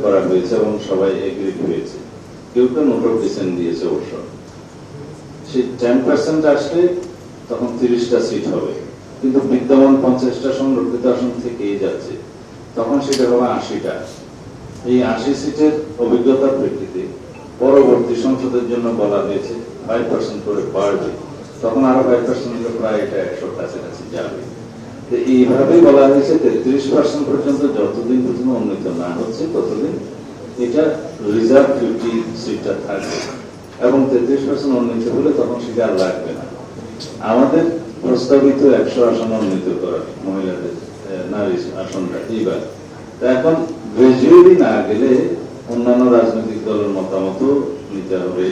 করা হয়েছে এবং সবাই এগ্রিড হয়েছে, কেউ কেউ নোট অফ ডিসেন্ট দিয়েছে অবশ্য। সেই 10% আসলে তখন 30টা সিট হবে, কিন্তু বিদ্যমান 50টা সংরক্ষিত আসন থেকেই যাচ্ছে, তখন সেটা হবে 80টা। এই 80 সিটের অভিজ্ঞতার প্রেক্ষিতে পরবর্তী সংসদের জন্য বলা হয়েছে 5% করে বাড়বে, তখন আরো 5% প্রায় এটা 100 কাছাকাছি যাবে। এইভাবে বলা হয়েছে 33% পর্যন্ত যতদিন পর্যন্ত উন্নীত না হচ্ছে ততদিন এটা রিজার্ভ 50 সিটটা থাকবে, এবং 33% উন্নীত হলে তখন সেটা আর লাগবে না। আমাদের প্রস্তাবিত 100 আসন উন্নীত করার মহিলাদের নারী আসনটা এইবার, এখন গ্রাজুয়ালি না গেলে অন্যান্য রাজনৈতিক দলের মতামত নিতে হবে,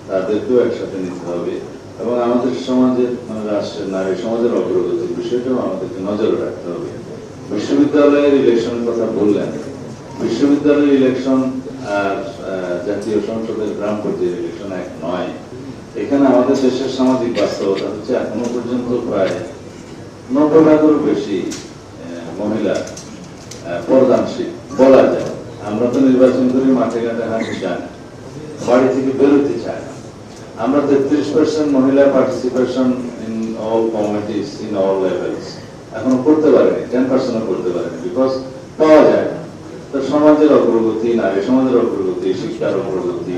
তাদেরকেও একসাথে নিতে হবে, এবং আমাদের সমাজের রাষ্ট্রের নারী সমাজের অগ্রগতির বিষয়টাও আমাদেরকে নজরে রাখতে হবে। বিশ্ববিদ্যালয়ের ইলেকশনের কথা বললেন, বিশ্ববিদ্যালয়ের ইলেকশন আর জাতীয় সংসদের গ্রাম পর্যায়ের ইলেকশন এক নয়। এখানে আমাদের দেশের সামাজিক বাস্তবতা হচ্ছে এখনো পর্যন্ত প্রায় 90% বেশি মহিলা প্রধানশীল বলা যায়। আমরা তো নির্বাচন করি মাঠে ঘাটে হাঁটতে চাই না, বাড়ি থেকে বেরোতে চাই না। আমরা 33% মহিলা participation in all committees in all levels এখনো করতে পারেনি, 10% করতে পারেনি, বিকজ পাওয়া যায় না। তো সমাজের অগ্রগতি, নারী সমাজের অগ্রগতি, শিক্ষার অগ্রগতি,